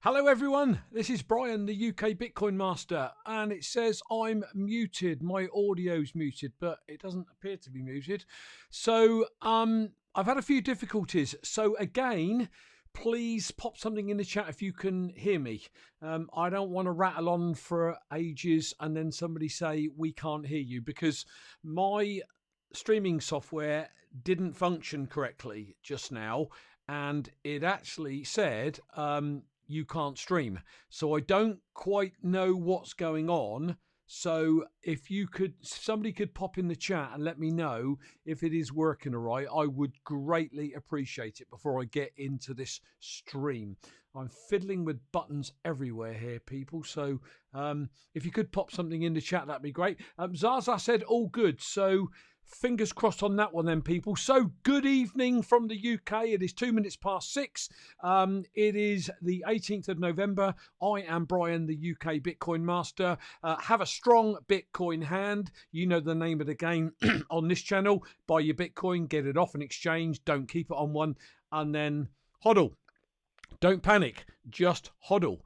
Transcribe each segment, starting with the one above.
Hello everyone, this is Brian, the UK Bitcoin Master, and it says I'm muted. My audio's muted, but it doesn't appear to be muted. So I've had a few difficulties. So again, please pop something in the chat if you can hear me. I don't want to rattle on for ages and then somebody say we can't hear you, because my streaming software didn't function correctly just now, and it actually said you can't stream. So I don't quite know what's going on. So if somebody could pop in the chat and let me know if it is working all right, I would greatly appreciate it before I get into this stream. I'm fiddling with buttons everywhere here, people. So if you could pop something in the chat, that'd be great. Zaza said all good. So fingers crossed on that one then, people. So good evening from the UK. It is 2 minutes past 6. It is the 18th of November. I am Brian, the UK Bitcoin Master. Have a strong Bitcoin hand. You know the name of the game on this channel. Buy your Bitcoin, get it off an exchange. Don't keep it on one. And then hodl. Don't panic. Just hodl.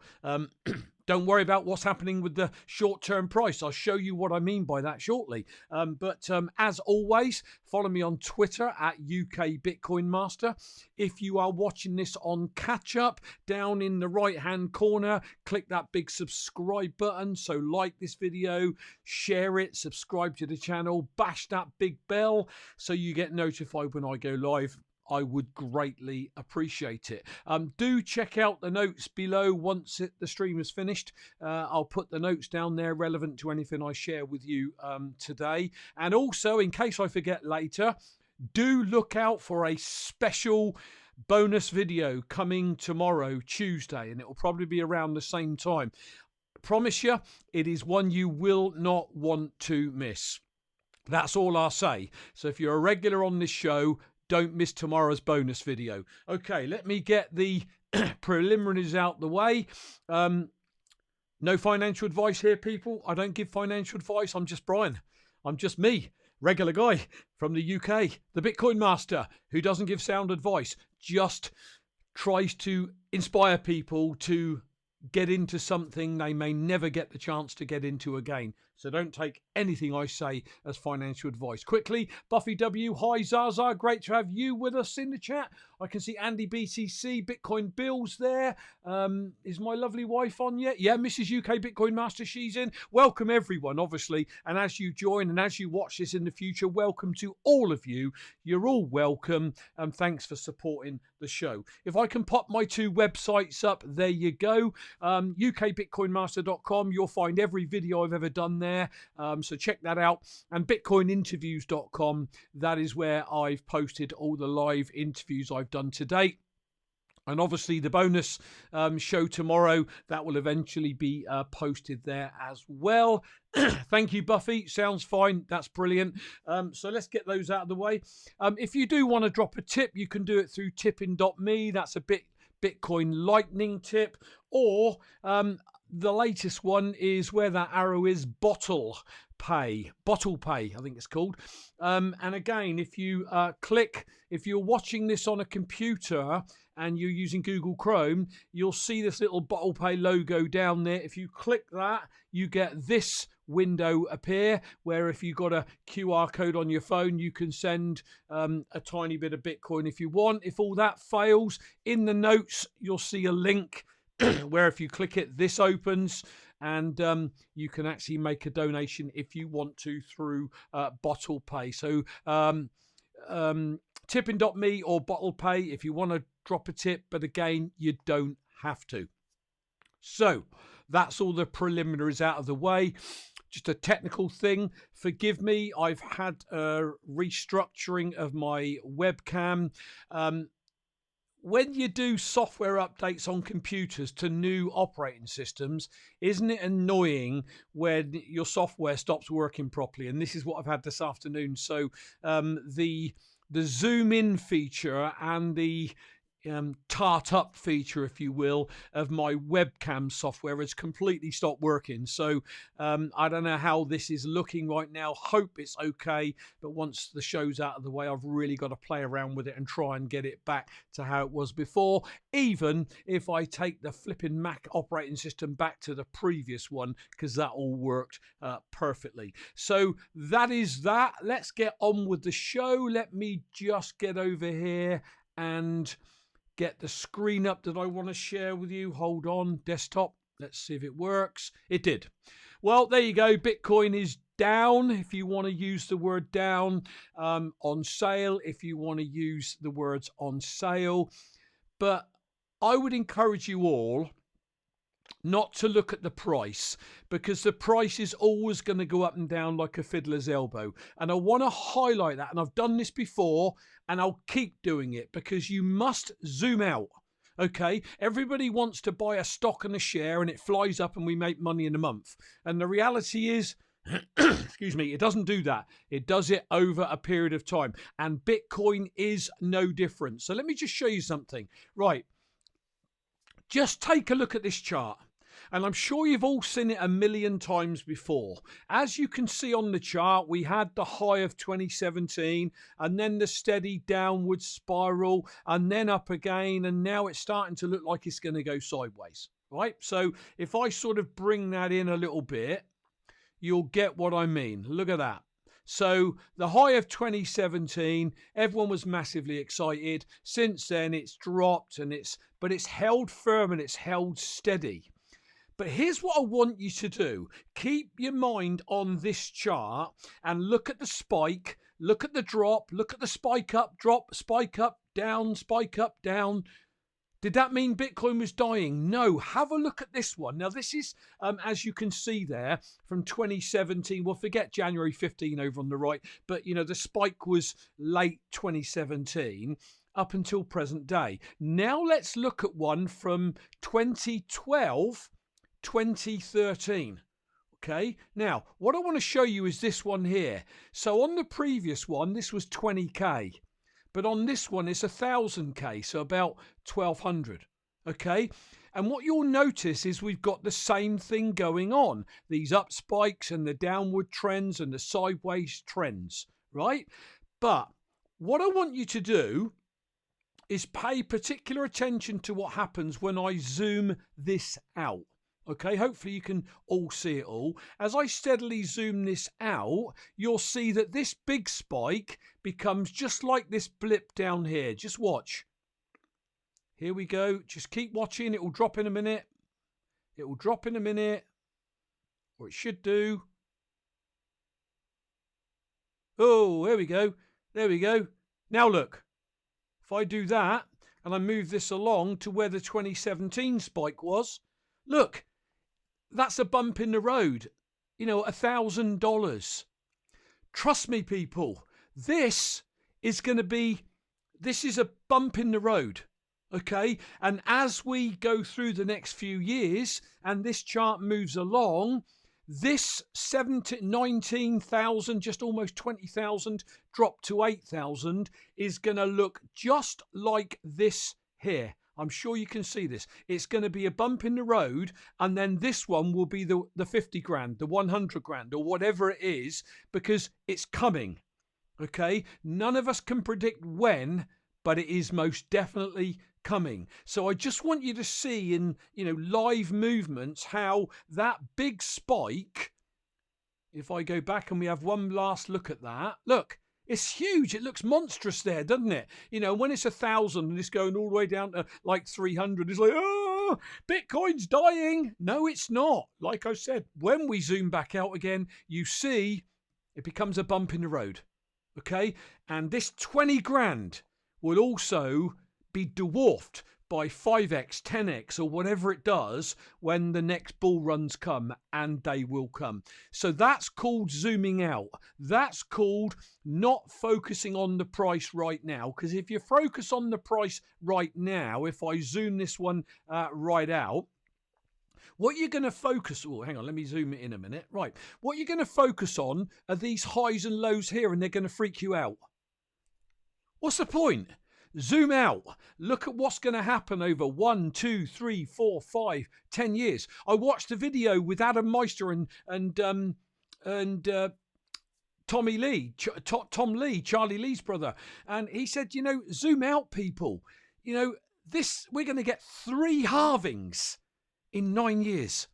Don't worry about what's happening with the short-term price. I'll show you what I mean by that shortly. But as always, follow me on Twitter at UK Bitcoin Master. If you are watching this on catch-up, down in the right-hand corner, click that big subscribe button. So like this video, share it, subscribe to the channel, bash that big bell so you get notified when I go live. I would greatly appreciate it. Do check out the notes below once the stream is finished. I'll put the notes down there relevant to anything I share with you today. And also, in case I forget later, do look out for a special bonus video coming tomorrow, Tuesday, and it will probably be around the same time. I promise you, it is one you will not want to miss. That's all I'll say. So if you're a regular on this show, don't miss tomorrow's bonus video. Okay, let me get the preliminaries out the way. No financial advice here, people. I don't give financial advice. I'm just Brian. I'm just me, regular guy from the UK, the Bitcoin Master, who doesn't give sound advice, just tries to inspire people to get into something they may never get the chance to get into again. So don't take anything I say as financial advice. Quickly, Buffy W, hi Zaza, great to have you with us in the chat. I can see Andy BTC, Bitcoin Bills there. Is my lovely wife on yet? Yeah, Mrs. UK Bitcoin Master, she's in. Welcome everyone, obviously. And as you join and as you watch this in the future, welcome to all of you. You're all welcome. And thanks for supporting the show. If I can pop my two websites up, there you go. ukbitcoinmaster.com, you'll find every video I've ever done there, so check that out. And bitcoininterviews.com, that is where I've posted all the live interviews I've done to date. And obviously the bonus show tomorrow, that will eventually be posted there as well. Thank you, Buffy. Sounds fine. That's brilliant. So let's get those out of the way. If you do want to drop a tip, you can do it through tippin.me. That's a Bitcoin Lightning tip, or the latest one is where that arrow is, bottle pay, I think it's called. And again, if you if you're watching this on a computer and you're using Google Chrome, you'll see this little bottle pay logo down there. If you click that, you get this window appear, where if you've got a QR code on your phone, you can send a tiny bit of Bitcoin if you want. If all that fails, in the notes, you'll see a link where if you click it, this opens, and you can actually make a donation if you want to through Bottle Pay. So tippin.me or Bottle Pay if you want to drop a tip, but again, you don't have to. So that's all the preliminaries out of the way. Just a technical thing. Forgive me. I've had a restructuring of my webcam. When you do software updates on computers to new operating systems, isn't it annoying when your software stops working properly? And this is what I've had this afternoon. So the zoom in feature and the tart up feature, if you will, of my webcam software has completely stopped working. So I don't know how this is looking right now. Hope it's okay. But once the show's out of the way, I've really got to play around with it and try and get it back to how it was before. Even if I take the flipping Mac operating system back to the previous one, because that all worked perfectly. So that is that. Let's get on with the show. Let me just get over here and get the screen up that I want to share with you. Hold on, desktop. Let's see if it works. It did. Well, there you go. Bitcoin is down, if you want to use the word down, on sale, if you want to use the words on sale. But I would encourage you all not to look at the price, because the price is always going to go up and down like a fiddler's elbow. And I want to highlight that. And I've done this before and I'll keep doing it, because you must zoom out. Okay, everybody wants to buy a stock and a share and it flies up and we make money in a month. And the reality is, excuse me, it doesn't do that. It does it over a period of time. And Bitcoin is no different. So let me just show you something. Right. Just take a look at this chart. And I'm sure you've all seen it a million times before. As you can see on the chart, we had the high of 2017 and then the steady downward spiral and then up again. And now it's starting to look like it's going to go sideways, right? So if I sort of bring that in a little bit, you'll get what I mean. Look at that. So the high of 2017, everyone was massively excited. Since then, it's dropped but it's held firm and it's held steady. But here's what I want you to do. Keep your mind on this chart and look at the spike, look at the drop, look at the spike up, drop, spike up, down, spike up, down. Did that mean Bitcoin was dying? No. Have a look at this one. Now, this is, as you can see there, from 2017. Well, forget January 15 over on the right. But, you know, the spike was late 2017 up until present day. Now, let's look at one from 2012, 2013. Okay. Now, what I want to show you is this one here. So on the previous one, this was 20K. But on this one, it's 1,000K, so about 1,200. Okay. And what you'll notice is we've got the same thing going on. These up spikes and the downward trends and the sideways trends, right? But what I want you to do is pay particular attention to what happens when I zoom this out. Okay, hopefully you can all see it all. As I steadily zoom this out, you'll see that this big spike becomes just like this blip down here. Just watch. Here we go. Just keep watching. It will drop in a minute. It will drop in a minute. Or it should do. Oh, there we go. There we go. Now look. If I do that and I move this along to where the 2017 spike was, look. That's a bump in the road, you know, $1,000. Trust me, people, this is a bump in the road. Okay. And as we go through the next few years and this chart moves along, this 19,000, just almost 20,000 drop to 8,000 is going to look just like this here. I'm sure you can see this. It's going to be a bump in the road, and then this one will be the 50 grand, the 100 grand, or whatever it is, because it's coming. Okay? None of us can predict when, but it is most definitely coming. So I just want you to see in, you know, live movements how that big spike, if I go back and we have one last look at that, look. It's huge. It looks monstrous there, doesn't it? You know, when it's 1,000 and it's going all the way down to like 300, it's like, oh, Bitcoin's dying. No, it's not. Like I said, when we zoom back out again, you see it becomes a bump in the road. Okay. And this 20 grand will also be dwarfed by 5x, 10x, or whatever it does when the next bull runs come, and they will come. So that's called zooming out. That's called not focusing on the price right now, because if you focus on the price right now, if I zoom this one right out, what you're going to focus, oh, hang on, let me zoom it in a minute. Right. What you're going to focus on are these highs and lows here, and they're going to freak you out. What's the point? zoom out. Look at what's going to happen over 1, 2, 3, 4, 5, 10 years. I watched a video with Adam Meister and Tommy Lee, Tom Lee, Charlie Lee's brother. And he said, zoom out, people. We're going to get 3 halvings in 9 years.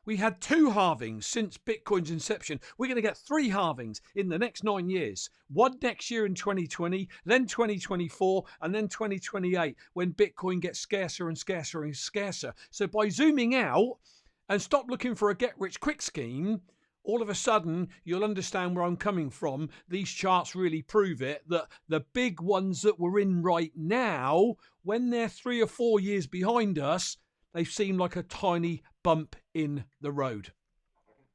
We had 2 halvings since Bitcoin's inception. We're going to get 3 halvings in the next 9 years. One next year in 2020, then 2024, and then 2028, when Bitcoin gets scarcer and scarcer and scarcer. So by zooming out and stop looking for a get-rich-quick scheme, all of a sudden, you'll understand where I'm coming from. These charts really prove it, that the big ones that we're in right now, when they're 3 or 4 years behind us, they seem like a tiny bump in the road.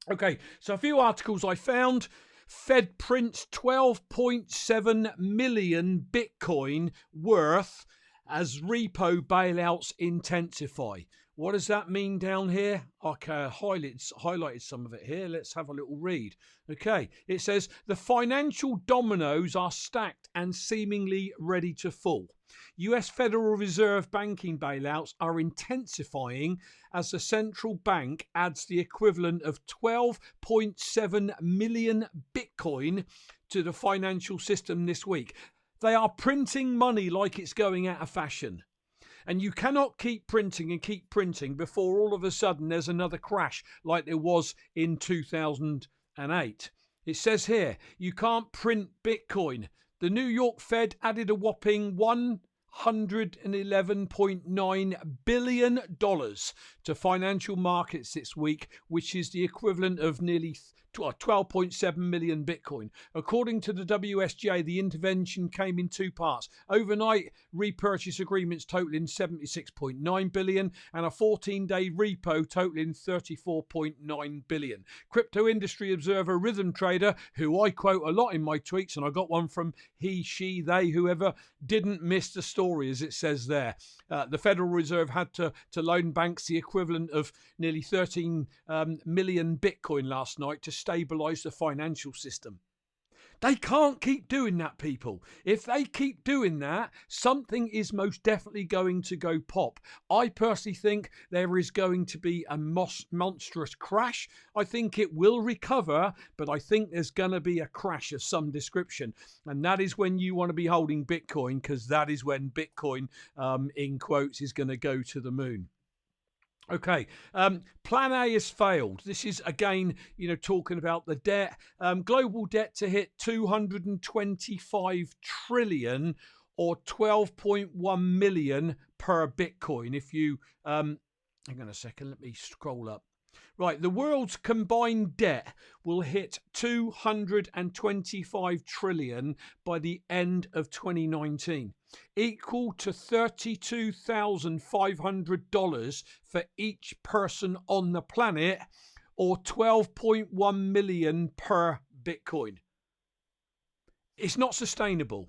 Okay, so a few articles I found. Fed prints 12.7 million Bitcoin worth as repo bailouts intensify. What does that mean down here? Okay, I highlighted some of it here. Let's have a little read. Okay, it says the financial dominoes are stacked and seemingly ready to fall. US Federal Reserve banking bailouts are intensifying as the central bank adds the equivalent of 12.7 million Bitcoin to the financial system this week. They are printing money like it's going out of fashion. And you cannot keep printing before all of a sudden there's another crash like there was in 2008. It says here, you can't print Bitcoin. The New York Fed added a whopping $111.9 billion to financial markets this week, which is the equivalent of nearly 12.7 million Bitcoin. According to the WSJ, the intervention came in 2 parts. Overnight repurchase agreements totaling 76.9 billion and a 14-day repo totaling 34.9 billion. Crypto industry observer Rhythm Trader, who I quote a lot in my tweets, and I got one from he, she, they, whoever, didn't miss the story, as it says there. The Federal Reserve had to loan banks the equivalent of nearly 13 million Bitcoin last night to stabilize the financial system. They can't keep doing that, people. If they keep doing that, something is most definitely going to go pop. I personally think there is going to be a monstrous crash. I think it will recover, but I think there's going to be a crash of some description. And that is when you want to be holding Bitcoin, because that is when Bitcoin, in quotes, is going to go to the moon. Okay, Plan A has failed. This is, again, talking about the debt. Global debt to hit 225 trillion or 12.1 million per Bitcoin. If you, hang on a second, let me scroll up. Right, the world's combined debt will hit 225 trillion by the end of 2019, equal to $32,500 for each person on the planet, or 12.1 million per Bitcoin. It's not sustainable.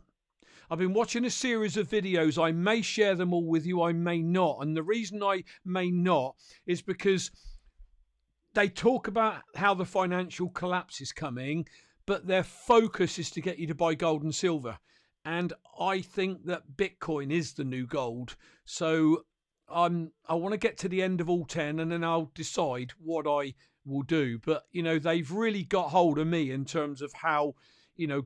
I've been watching a series of videos. I may share them all with you, I may not. And the reason I may not is because they talk about how the financial collapse is coming, but their focus is to get you to buy gold and silver. And I think that Bitcoin is the new gold. So I want to get to the end of all 10 and then I'll decide what I will do. But, they've really got hold of me in terms of how,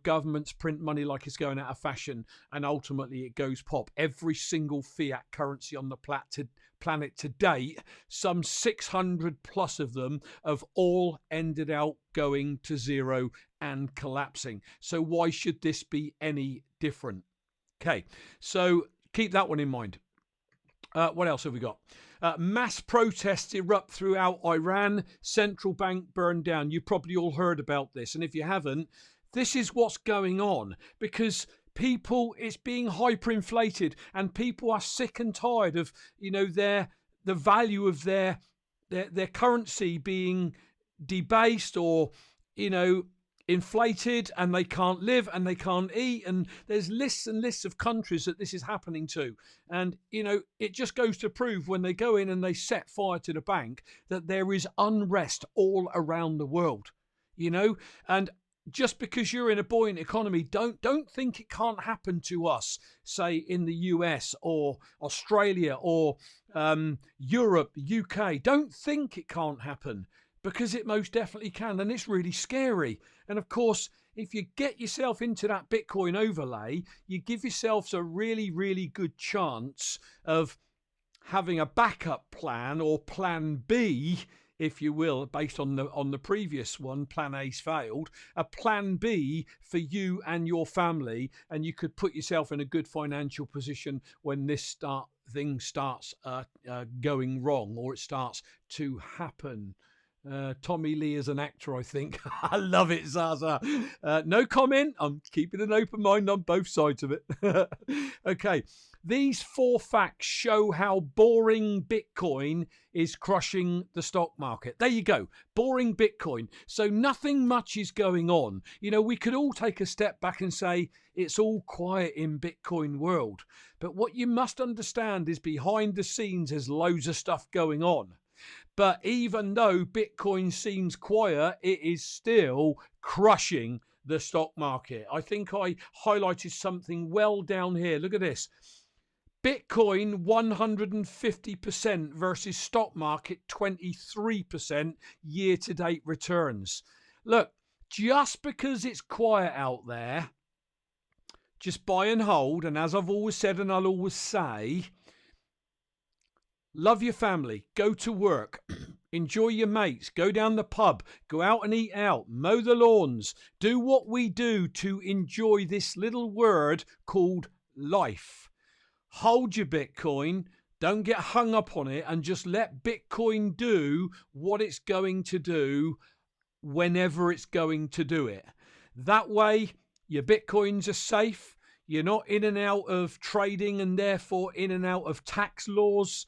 governments print money like it's going out of fashion, and ultimately it goes pop. Every single fiat currency on the planet to date, some 600 plus of them, have all ended out going to zero and collapsing. So why should this be any different? Okay, so keep that one in mind. What else have we got? Mass protests erupt throughout Iran. Central bank burned down. You probably all heard about this. And if you haven't, this is what's going on, because people, it's being hyperinflated and people are sick and tired of, the value of their currency being debased or, inflated, and they can't live and they can't eat. And there's lists and lists of countries that this is happening to. And, it just goes to prove when they go in and they set fire to the bank that there is unrest all around the world, and just because you're in a buoyant economy, don't think it can't happen to us, say in the US or Australia or Europe, UK. Don't think it can't happen, because it most definitely can, and it's really scary. And of course, if you get yourself into that Bitcoin overlay, you give yourselves a really, really good chance of having a backup plan, or plan B, if you will, based on the previous one. Plan A's failed. A plan B for you and your family, and you could put yourself in a good financial position when this thing starts going wrong, or it starts to happen. Tommy Lee is an actor, I think. I love it, Zaza. No comment. I'm keeping an open mind on both sides of it. Okay. These 4 facts show how boring Bitcoin is crushing the stock market. There you go. Boring Bitcoin. So nothing much is going on. You know, we could all take a step back and say it's all quiet in Bitcoin world. But what you must understand is behind the scenes there's loads of stuff going on. But even though Bitcoin seems quiet, it is still crushing the stock market. I think I highlighted something well down here. Look at this. Bitcoin 150% versus stock market 23% year-to-date returns. Look, just because it's quiet out there, just buy and hold. And as I've always said, and I'll always say, love your family, go to work, enjoy your mates, go down the pub, go out and eat out, mow the lawns, do what we do to enjoy this little word called life. Hold your Bitcoin, don't get hung up on it, and just let Bitcoin do what it's going to do whenever it's going to do it. That way, your Bitcoins are safe, you're not in and out of trading and therefore in and out of tax laws.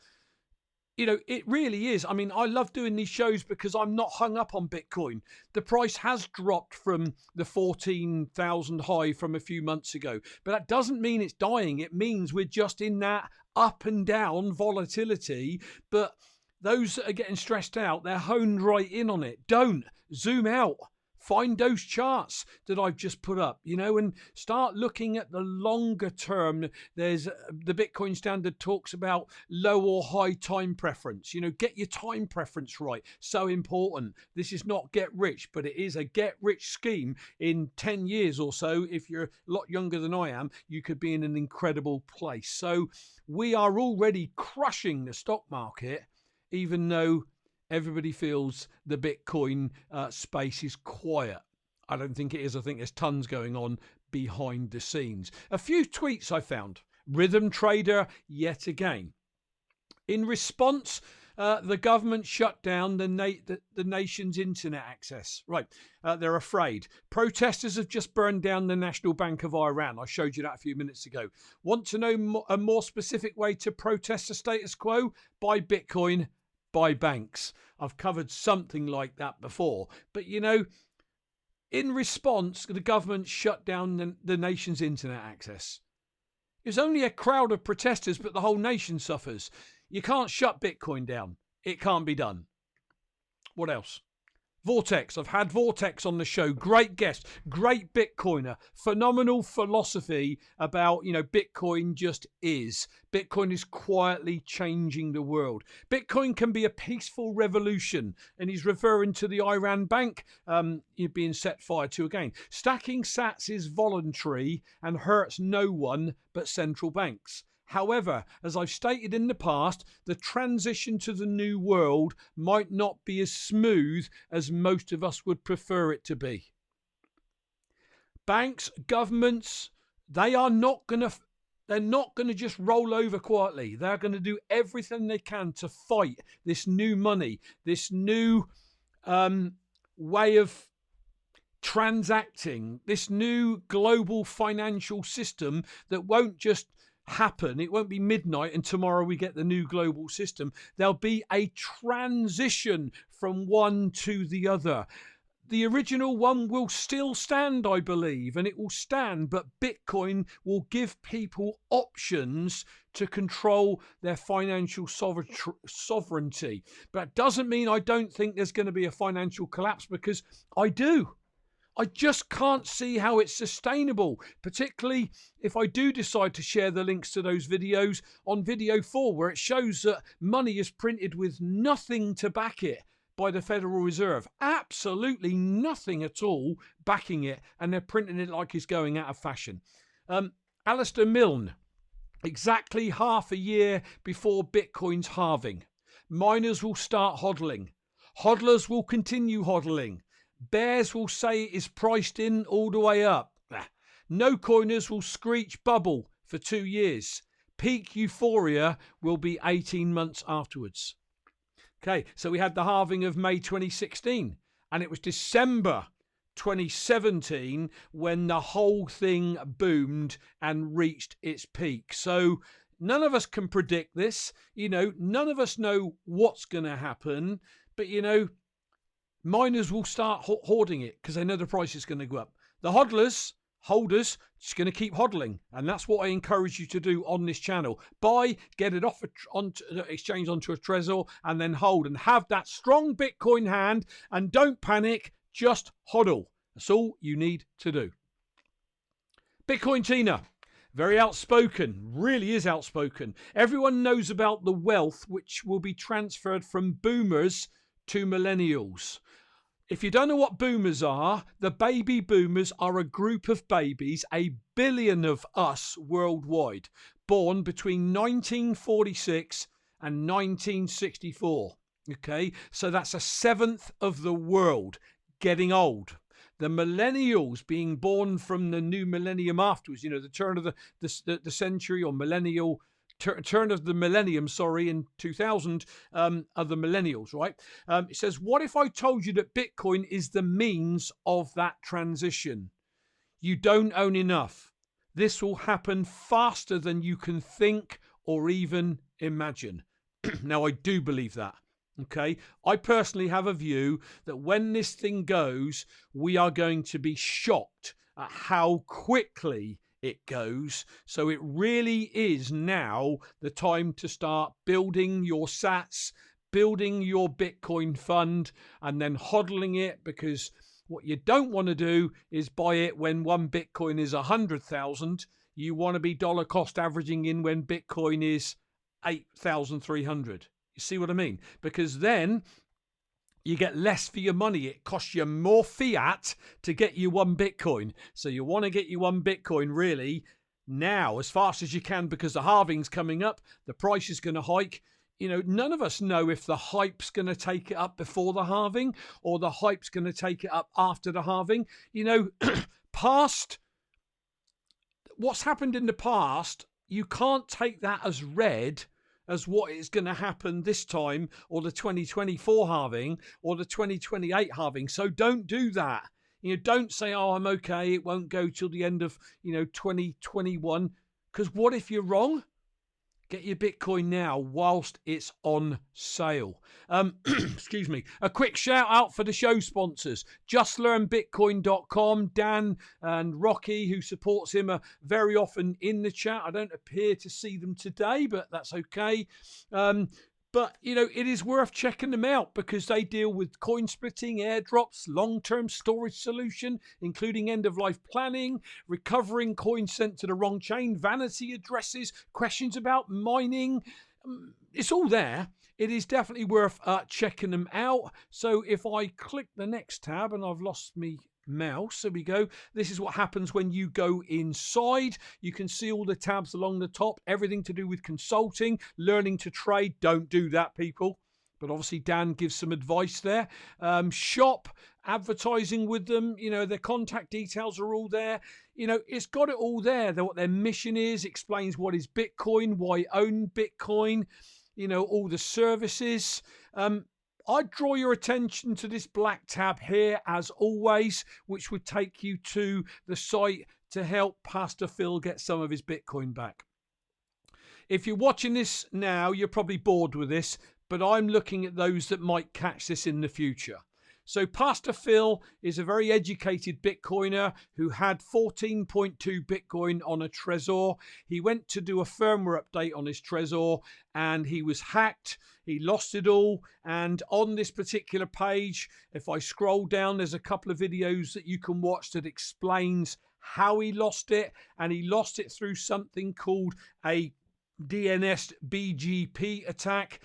You know, it really is. I mean, I love doing these shows because I'm not hung up on Bitcoin. The price has dropped from the 14,000 high from a few months ago, but that doesn't mean it's dying. It means we're just in that up and down volatility. But those that are getting stressed out, they're honed right in on it. Don't zoom out. Find those charts that I've just put up, you know, and start looking at the longer term. There's the Bitcoin Standard talks about low or high time preference. You know, get your time preference right. So important. This is not get rich, but it is a get rich scheme. In 10 years or so, if you're a lot younger than I am, you could be in an incredible place. So we are already crushing the stock market, even though everybody feels the Bitcoin space is quiet. I don't think it is. I think there's tons going on behind the scenes. A few tweets I found. Rhythm Trader yet again. In response, the government shut down the nation's internet access. Right, they're afraid. Protesters have just burned down the National Bank of Iran. I showed you that a few minutes ago. Want to know a more specific way to protest the status quo? Buy Bitcoin, buy banks. I've covered something like that before. But, you know, in response, the government shut down the nation's internet access. It's only a crowd of protesters, but the whole nation suffers. You can't shut Bitcoin down. It can't be done. What else? Vortex. I've had Vortex on the show. Great guest, great Bitcoiner, phenomenal philosophy about, you know, Bitcoin just is. Bitcoin is quietly changing the world. Bitcoin can be a peaceful revolution. And he's referring to the Iran Bank being set fire to again. Stacking sats is voluntary and hurts no one but central banks. However, as I've stated in the past, the transition to the new world might not be as smooth as most of us would prefer it to be. Banks, governments, they're not going to just roll over quietly. They're going to do everything they can to fight this new money, this new way of transacting, this new global financial system that won't just happen. It won't be midnight and tomorrow we get the new global system. There'll be a transition from one to the other. The original one will still stand, I believe, and it will stand, but Bitcoin will give people options to control their financial sovereignty. But that doesn't mean I don't think there's going to be a financial collapse, because I do. I just can't see how it's sustainable, particularly if I do decide to share the links to those videos on video 4, where it shows that money is printed with nothing to back it by the Federal Reserve. Absolutely nothing at all backing it, and they're printing it like it's going out of fashion. Alistair Milne, exactly half a year before Bitcoin's halving, miners will start hodling. Hodlers will continue hodling. Bears will say it is priced in all the way up. No coiners will screech bubble for 2 years. Peak euphoria will be 18 months afterwards. Okay, so we had the halving of May 2016, and it was December 2017 when the whole thing boomed and reached its peak. So none of us can predict this. None of us know what's going to happen, but miners will start hoarding it because they know the price is going to go up. The holders, just going to keep hodling, and that's what I encourage you to do on this channel. Buy, get it off exchange onto a Trezor, and then hold and have that strong Bitcoin hand. And don't panic, just hodl. That's all you need to do. Bitcoin Tina, very outspoken, really is outspoken. Everyone knows about the wealth which will be transferred from boomers to millennials. If you don't know what boomers are, the baby boomers are a group of babies, 1 billion of us worldwide, born between 1946 and 1964. Okay, so that's 1/7 of the world getting old. The millennials being born from the new millennium afterwards, the turn of the century, or millennial turn of the millennium, in 2000, are the millennials, right? It says, what if I told you that Bitcoin is the means of that transition? You don't own enough. This will happen faster than you can think or even imagine. Now, I do believe that. Okay, I personally have a view that when this thing goes, we are going to be shocked at how quickly it goes. So it really is now the time to start building your sats, building your Bitcoin fund, and then hodling it, because what you don't want to do is buy it when one Bitcoin is 100,000. You want to be dollar cost averaging in when Bitcoin is 8,300. You see what I mean? Because then you get less for your money. It costs you more fiat to get you one Bitcoin. So you want to get you one Bitcoin really now, as fast as you can, because the halving's coming up. The price is going to hike. None of us know if the hype's going to take it up before the halving or the hype's going to take it up after the halving. Past what's happened in the past, you can't take that as read as what is going to happen this time, or the 2024 halving, or the 2028 halving. So don't do that. Don't say, oh, I'm okay, it won't go till the end of 2021, because what if you're wrong? Get your Bitcoin now whilst it's on sale. Excuse me. A quick shout out for the show sponsors. JustLearnBitcoin.com. Dan and Rocky, who supports him, are very often in the chat. I don't appear to see them today, but that's okay. But, it is worth checking them out because they deal with coin splitting, airdrops, long-term storage solution, including end-of-life planning, recovering coins sent to the wrong chain, vanity addresses, questions about mining. It's all there. It is definitely worth checking them out. So if I click the next tab, and I've lost me mouse, there we go. This is what happens when you go inside. You can see all the tabs along the top, everything to do with consulting, learning to trade. Don't do that, people, but obviously Dan gives some advice there. Shop, advertising with them, their contact details are all there. It's got it all there. What their mission is, explains what is Bitcoin, why own Bitcoin, all the services. I'd draw your attention to this black tab here, as always, which would take you to the site to help Pastor Phil get some of his Bitcoin back. If you're watching this now, you're probably bored with this, but I'm looking at those that might catch this in the future. So Pastor Phil is a very educated Bitcoiner who had 14.2 Bitcoin on a Trezor. He went to do a firmware update on his Trezor and he was hacked. He lost it all. And on this particular page, if I scroll down, there's a couple of videos that you can watch that explains how he lost it. And he lost it through something called a DNS BGP attack.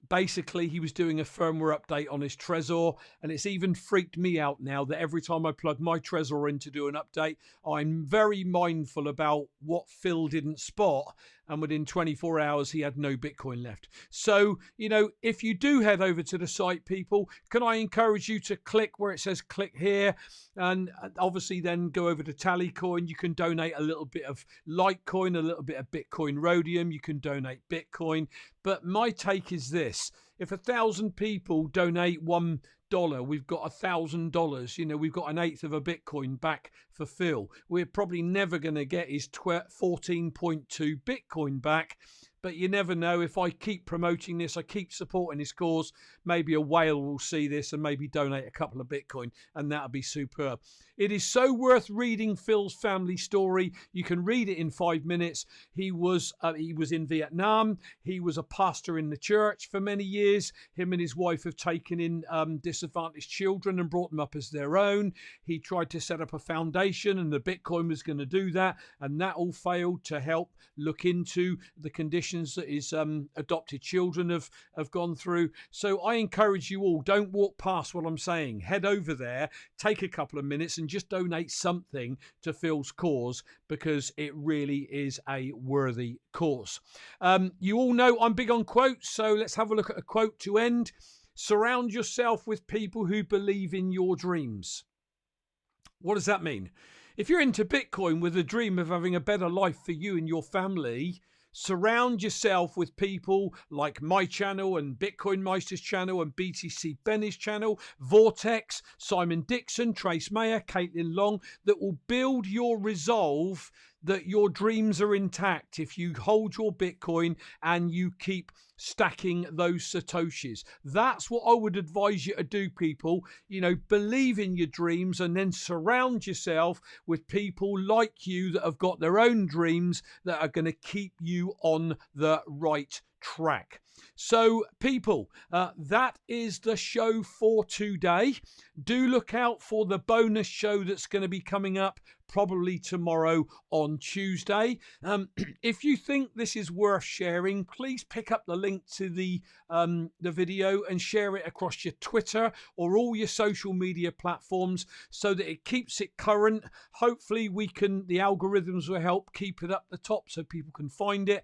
Basically, he was doing a firmware update on his Trezor, and it's even freaked me out now that every time I plug my Trezor in to do an update, I'm very mindful about what Phil didn't spot, and within 24 hours, he had no Bitcoin left. So, you know, if you do head over to the site, people, can I encourage you to click where it says click here, and obviously then go over to Tallycoin. You can donate a little bit of Litecoin, a little bit of Bitcoin Rhodium. You can donate Bitcoin. But my take is this: if 1,000 people donate $1, we've got $1,000. You know, we've got an eighth of a Bitcoin back for Phil. We're probably never going to get his 14.2 Bitcoin back. But you never know. If I keep promoting this, I keep supporting his cause, maybe a whale will see this and maybe donate a couple of Bitcoin, and that'll be superb. It is so worth reading Phil's family story. You can read it in 5 minutes. He was in Vietnam. He was a pastor in the church for many years. Him and his wife have taken in disadvantaged children and brought them up as their own. He tried to set up a foundation, and the Bitcoin was going to do that, and that all failed to help look into the conditions that his adopted children have gone through. So I encourage you all, don't walk past what I'm saying. Head over there, take a couple of minutes and just donate something to Phil's cause, because it really is a worthy cause. You all know I'm big on quotes, so let's have a look at a quote to end. Surround yourself with people who believe in your dreams. What does that mean? If you're into Bitcoin with a dream of having a better life for you and your family, surround yourself with people like my channel and Bitcoin Meister's channel and BTC Benny's channel, Vortex, Simon Dixon, Trace Mayer, Caitlin Long, that will build your resolve that your dreams are intact if you hold your Bitcoin and you keep stacking those Satoshis. That's what I would advise you to do, people. You know, believe in your dreams and then surround yourself with people like you that have got their own dreams that are going to keep you on the right track. So people, that is the show for today. Do look out for the bonus show that's going to be coming up probably tomorrow on Tuesday. If you think this is worth sharing, please pick up the link to the video and share it across your Twitter or all your social media platforms so that it keeps it current. Hopefully the algorithms will help keep it up the top so people can find it,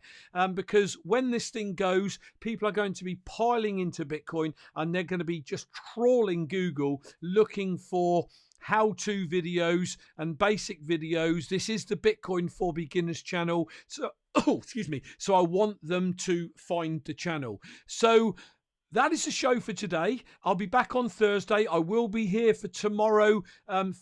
because when this thing goes, people are going to be piling into Bitcoin and they're going to be just trawling Google looking for how-to videos and basic videos. This is the Bitcoin for Beginners channel. So, excuse me. So I want them to find the channel. So that is the show for today. I'll be back on Thursday. I will be here for tomorrow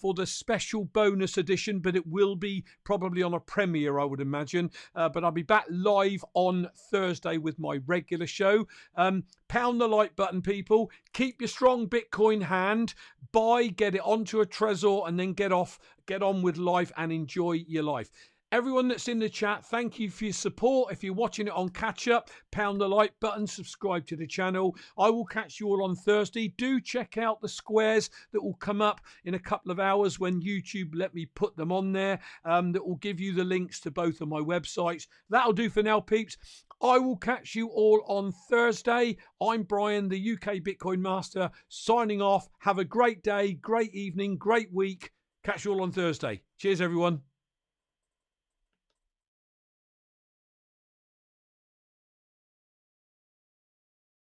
for the special bonus edition, but it will be probably on a premiere, I would imagine. But I'll be back live on Thursday with my regular show. Pound the like button, people. Keep your strong Bitcoin hand. Buy, get it onto a Trezor, and then get on with life and enjoy your life. Everyone that's in the chat, thank you for your support. If you're watching it on catch up, pound the like button, subscribe to the channel. I will catch you all on Thursday. Do check out the squares that will come up in a couple of hours when YouTube let me put them on there. That will give you the links to both of my websites. That'll do for now, peeps. I will catch you all on Thursday. I'm Brian, the UK Bitcoin Master, signing off. Have a great day, great evening, great week. Catch you all on Thursday. Cheers, everyone.